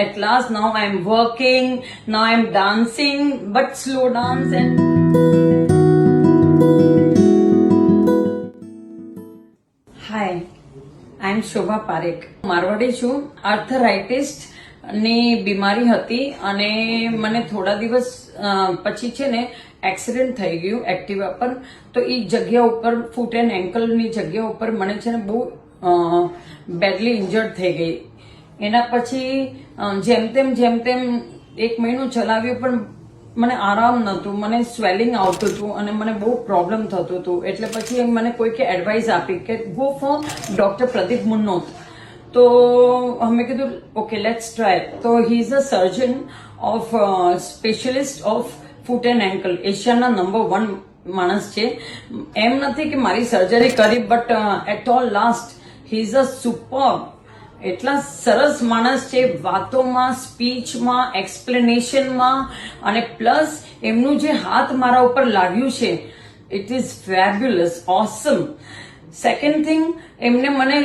at last now I'm working, now I'm dancing, but slow dance and Hi, I'm શોભા પારેખ. મારવાડી છું. Arthritis ની બીમારી હતી અને મને થોડા દિવસ પછી છે ને એક્સિડન્ટ થઈ ગયું એક્ટિવા પર. તો એ જગ્યા ઉપર ફૂટ એન્ડ એન્કલની જગ્યા ઉપર મને છે ને બહુ બેડલી ઇન્જર્ડ થઈ ગઈ. એના પછી જેમ તેમ 1 મહિનો ચલાવ્યું પણ મને આરામ નહોતું, મને સ્વેલિંગ આવતું હતું અને મને બહુ પ્રોબ્લેમ થતું હતું. એટલે પછી મને કોઈકે એડવાઇસ આપી કે go for doctor Pradeep Munnot. તો અમે કીધું ઓકે લેટ્સ ટ્રાય. તો he is a surgeon of specialist of foot and ankle, એશિયાના નંબર 1 માણસ છે. એમ નથી કે મારી સર્જરી કરી, but at all last he is a super. એટલા સરસ માણસ છે વાતોમાં, સ્પીચમાં, એક્સપ્લેનેશનમાં, અને પ્લસ એમનું જે હાથ મારા ઉપર લાગ્યું છે it is fabulous, awesome. Second thing, એમને મને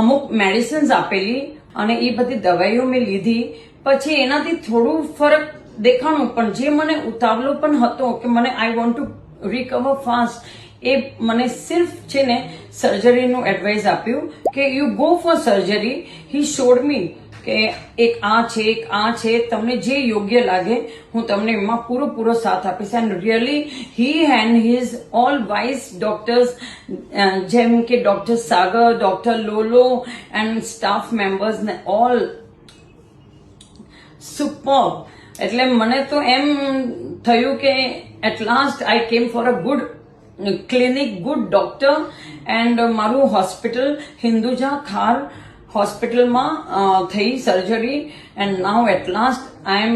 અમુક મેડિસિન્સ આપેલી અને એ બધી દવાઈઓ મેં લીધી. પછી એનાથી થોડું ફરક દેખાણું, પણ જે મને ઉતાવળો પણ હતો કે મને I want to recover fast, એ મને સિર્ફ છે ને સર્જરીનું એડવાઇસ આપ્યું કે you go for surgery. He showed me કે એક આ છે, તમને જે યોગ્ય લાગે હું તમને એમાં પૂરો સાથ આપીશ. And really he and his all wise doctors, જેમ કે ડોક્ટર સાગર, ડોક્ટર લોલો એન્ડ સ્ટાફ મેમ્બર્સ ને ઓલ સુપર. એટલે મને તો એમ થયું કે at last I came for a good clinic, good doctor. And મારું હોસ્પિટલ હિન્દુજા ખાર હોસ્પિટલમાં થઈ surgery. And now at last I am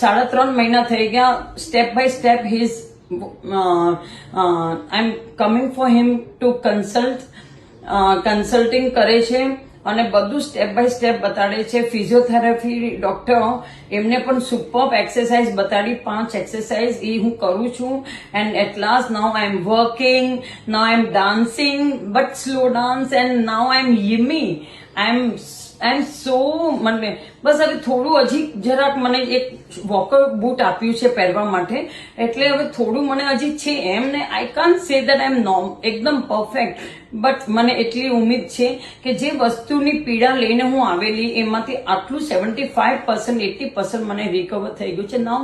3.5 મહિના થઈ ગયા. Step by step his I am coming for him to consulting કરે છે અને બધું સ્ટેપ બાય સ્ટેપ બતાડે છે. ફિઝિયોથેરાપી ડોક્ટર એમને પણ સુપર એક્સરસાઇઝ બતાડી, 5 એક્સરસાઇઝ એ હું કરું છું. And at last now I am working, now I am dancing, but slow dance, and now I am yummy. I am so, મને બસ હવે થોડું હજી જરાક મને એક વોકર બૂટ આપ્યું છે પહેરવા માટે, એટલે હવે થોડું મને હજી છે. એમને I can't say that I એમ એકદમ પરફેક્ટ, બટ મને એટલી ઉમ્મીદ છે કે જે વસ્તુની પીડા લઈને હું આવેલી એમાંથી આટલું 75% 80% મને રિકવર થઈ ગયું છે નાઉ.